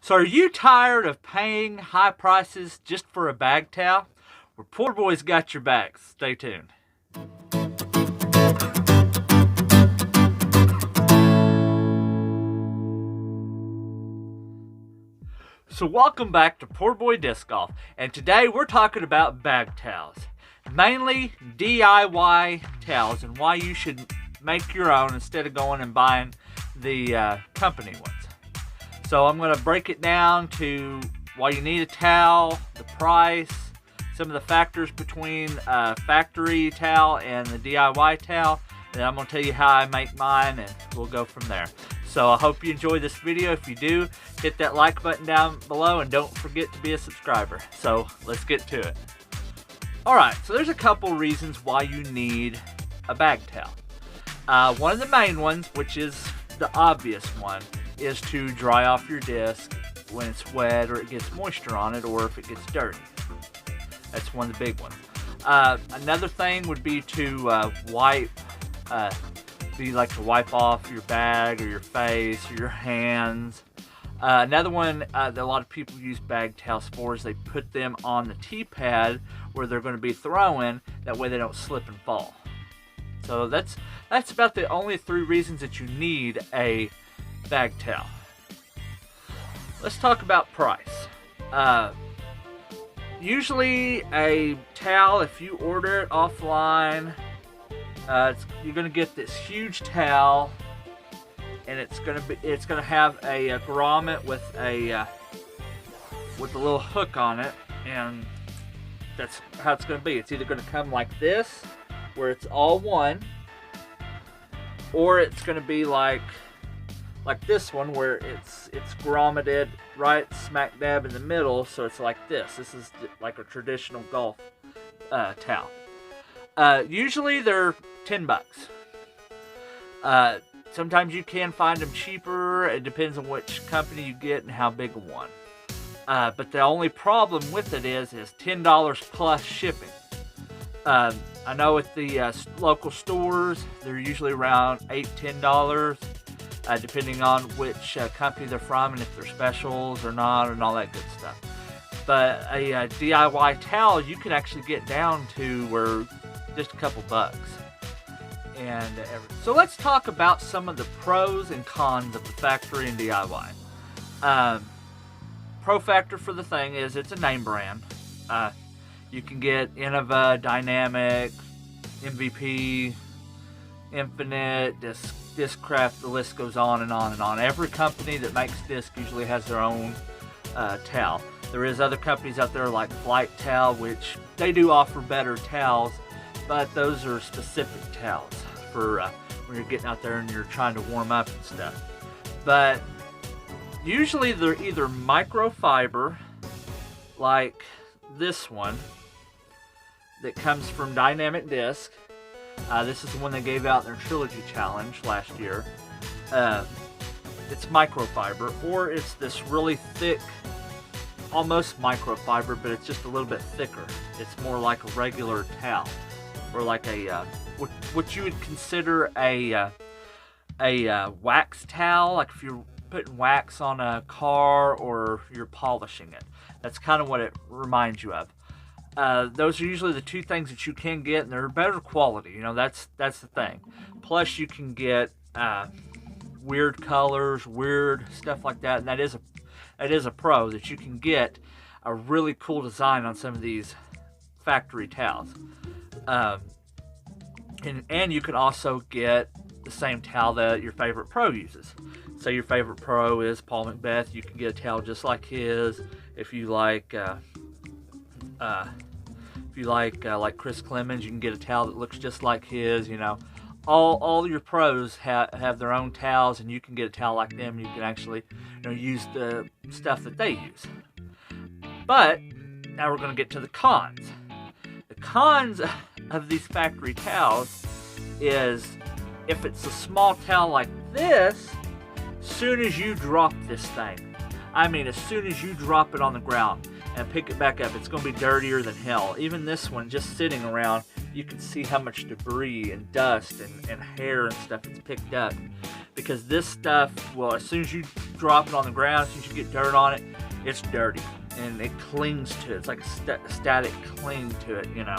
So are you tired of paying high prices just for a bag towel? Well, PoorBoy's got your back. Stay tuned. So welcome back to PoorBoy Disc Golf, and today we're talking about bag towels. Mainly DIY towels and why you should make your own instead of going and buying the company ones. So I'm going to break it down to why you need a towel, the price, some of the factors between a factory towel and the DIY towel, and then I'm going to tell you how I make mine, and we'll go from there. So I hope you enjoy this video. If you do, hit that like button down below and don't forget to be a subscriber. So let's get to it. Alright, so there's a couple reasons why you need a bag towel. One of the main ones, which is the obvious one, is to dry off your disc when it's wet or it gets moisture on it, or if it gets dirty. That's one of the big ones. Another thing would be to wipe. Do you like to wipe off your bag or your face or your hands? Another one that a lot of people use bag towels for is they put them on the tee pad where they're going to be throwing. That way they don't slip and fall. So that's about the only three reasons that you need a bag towel. Let's talk about price. Usually a towel, if you order it offline, you're gonna get this huge towel, and it's gonna have a grommet with a little hook on it, and that's how it's gonna be. It's either gonna come like this, where it's all one, or it's gonna be like this one, where it's grommeted right smack dab in the middle, so it's like this. This is like a traditional golf towel. Usually they're $10. Sometimes you can find them cheaper. It depends on which company you get and how big a one. But the only problem with it is $10 plus shipping. I know at the local stores, they're usually around $8, $10. Depending on which company they're from and if they're specials or not and all that good stuff. But a DIY towel, you can actually get down to where just a couple bucks. So let's talk about some of the pros and cons of the factory and DIY. Pro factor for the thing is it's a name brand. You can get Innova, Dynamic, MVP, Infinite, Discraft, the list goes on and on and on. Every company that makes disc usually has their own towel. There is other companies out there like Flight Towel, which they do offer better towels, but those are specific towels for when you're getting out there and you're trying to warm up and stuff. But usually they're either microfiber, like this one that comes from Dynamic Disc. This is the one they gave out in their Trilogy Challenge last year. It's microfiber, or it's this really thick, almost microfiber, but it's just a little bit thicker. It's more like a regular towel, or like a what you would consider a wax towel, like if you're putting wax on a car or you're polishing it. That's kind of what it reminds you of. Those are usually the two things that you can get, and they're better quality. You know, that's the thing. Plus, you can get weird colors, weird stuff like that, and that is a pro, that you can get a really cool design on some of these factory towels. And you can also get the same towel that your favorite pro uses. Say your favorite pro is Paul Macbeth, you can get a towel just like his. If you like Chris Clemens, you can get a towel that looks just like his. You know, all your pros have their own towels, and you can get a towel like them. You can actually, use the stuff that they use. But now we're going to get to the cons. The cons of these factory towels is if it's a small towel like this, soon as you drop this thing, I mean, as soon as you drop it on the ground and pick it back up, it's going to be dirtier than hell. Even this one, just sitting around, you can see how much debris and dust and hair and stuff it's picked up. because this stuff, well, as soon as you drop it on the ground, as soon as you get dirt on it, it's dirty and it clings to it. It's like a static cling to it, you know.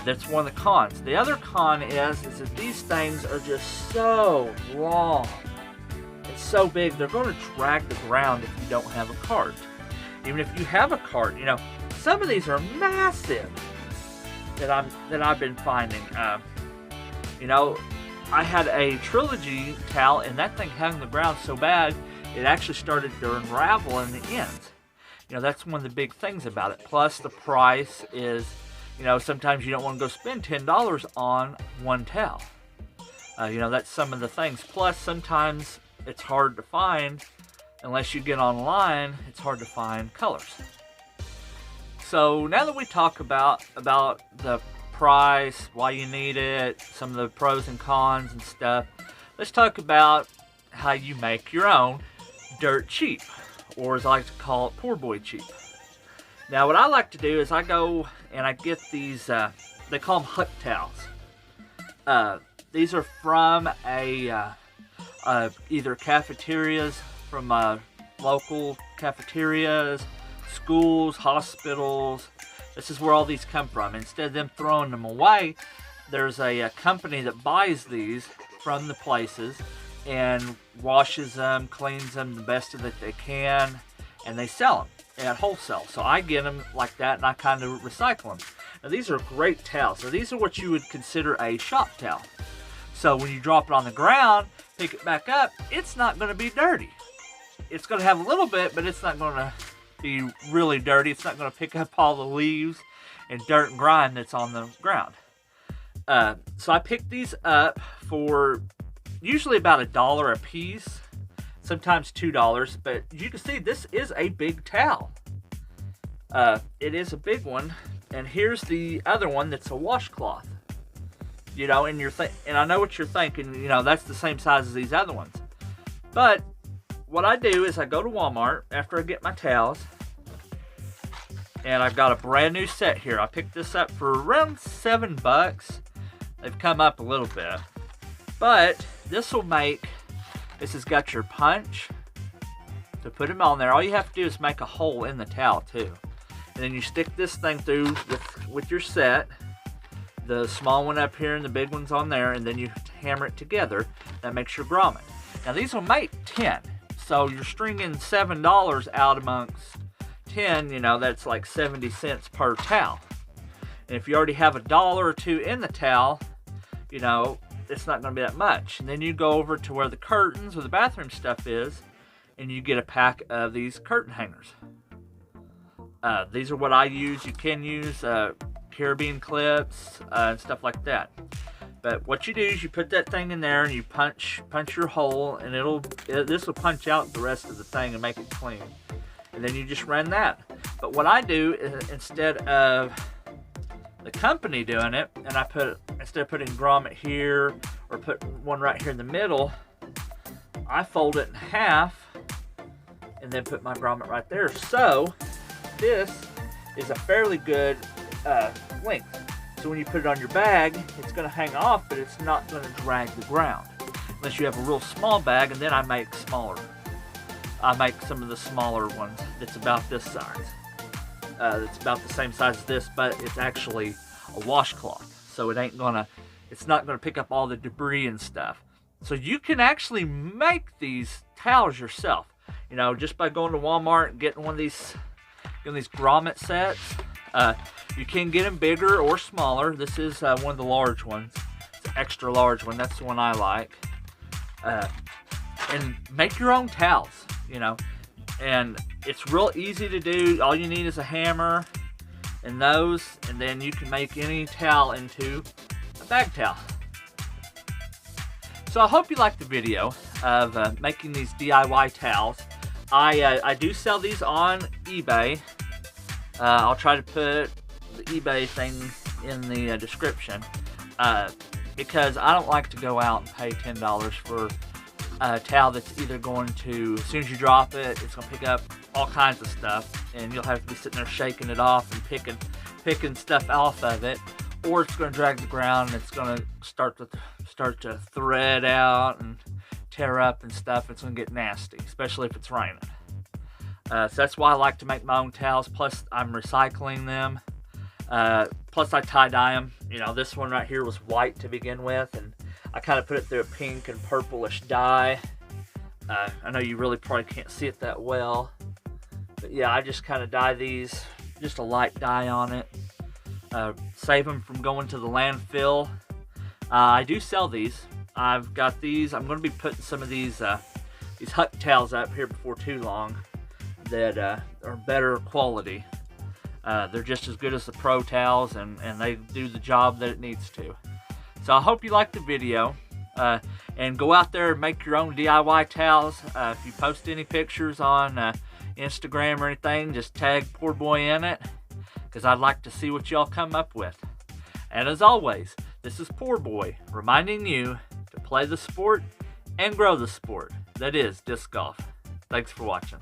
That's one of the cons. The other con is that these things are just so long. It's so big, they're going to drag the ground if you don't have a cart. Even if you have a cart, you know, some of these are massive that I've been finding. You know, I had a Trilogy towel, and that thing hung the ground so bad, it actually started to unravel in the ends. You know, that's one of the big things about it. Plus, the price is, you know, sometimes you don't want to go spend $10 on one towel. You know, that's some of the things. Plus, sometimes it's hard to find, unless you get online, it's hard to find colors. So now that we talk about the price, why you need it, some of the pros and cons and stuff, let's talk about how you make your own dirt cheap, or as I like to call it, poor boy cheap. Now what I like to do is I go and I get these, they call them hut towels. These are from either cafeterias, from local cafeterias, schools, hospitals. This is where all these come from. Instead of them throwing them away, there's a company that buys these from the places and washes them, cleans them the best of it they can, and they sell them at wholesale. So I get them like that, and I kind of recycle them. Now these are great towels. So these are what you would consider a shop towel. So when you drop it on the ground, pick it back up, it's not going to be dirty. It's going to have a little bit, but it's not going to be really dirty. It's not going to pick up all the leaves and dirt and grime that's on the ground. So I picked these up for usually about $1 a piece, sometimes $2, but you can see this is a big towel. It is a big one, and here's the other one that's a washcloth. You know, and and I know what you're thinking, you know, that's the same size as these other ones. But what I do is I go to Walmart after I get my towels, and I've got a brand new set here. I picked this up for around $7. They've come up a little bit, but this has got your punch to put them on there. All you have to do is make a hole in the towel too, and then you stick this thing through with your set, the small one up here and the big one's on there, and then you hammer it together. That makes your grommet. Now these will make 10, so you're stringing $7 out amongst 10, you know, that's like 70 cents per towel. And if you already have $1 or $2 in the towel, you know, it's not going to be that much. And then you go over to where the curtains or the bathroom stuff is, and you get a pack of these curtain hangers. These are what I use. You can use carabiner clips and stuff like that. But what you do is you put that thing in there and you punch your hole, and this will punch out the rest of the thing and make it clean. And then you just run that. But what I do is, instead of the company doing it, and instead of putting grommet here or put one right here in the middle, I fold it in half and then put my grommet right there. So this is a fairly good length. So when you put it on your bag, it's going to hang off, but it's not going to drag the ground. Unless you have a real small bag, and then I make smaller. I make some of the smaller ones that's about this size. It's about the same size as this, but it's actually a washcloth. So it's not going to pick up all the debris and stuff. So you can actually make these towels yourself. You know, just by going to Walmart and getting one of these grommet sets. You can get them bigger or smaller. This is one of the large ones. It's an extra large one. That's the one I like. And make your own towels, you know. And it's real easy to do. All you need is a hammer and those, and then you can make any towel into a bag towel. So I hope you liked the video of making these DIY towels. I do sell these on eBay. I'll try to put the eBay thing in the description because I don't like to go out and pay $10 for a towel that's either going to, as soon as you drop it, it's going to pick up all kinds of stuff, and you'll have to be sitting there shaking it off and picking stuff off of it, or it's going to drag the ground and it's going to start start to thread out and tear up and stuff, it's going to get nasty, especially if it's raining. So that's why I like to make my own towels. Plus, I'm recycling them. Plus, I tie-dye them. You know, this one right here was white to begin with, and I kind of put it through a pink and purplish dye. I know you really probably can't see it that well, but yeah, I just kind of dye these, just a light dye on it. Save them from going to the landfill. I do sell these. I've got these. I'm going to be putting some of these Huck towels up here before too long that are better quality. They're just as good as the Pro towels, and they do the job that it needs to. So I hope you liked the video. And go out there and make your own DIY towels. If you post any pictures on Instagram or anything, just tag PoorBoy in it, because I'd like to see what y'all come up with. And as always, this is PoorBoy reminding you to play the sport and grow the sport that is disc golf. Thanks for watching.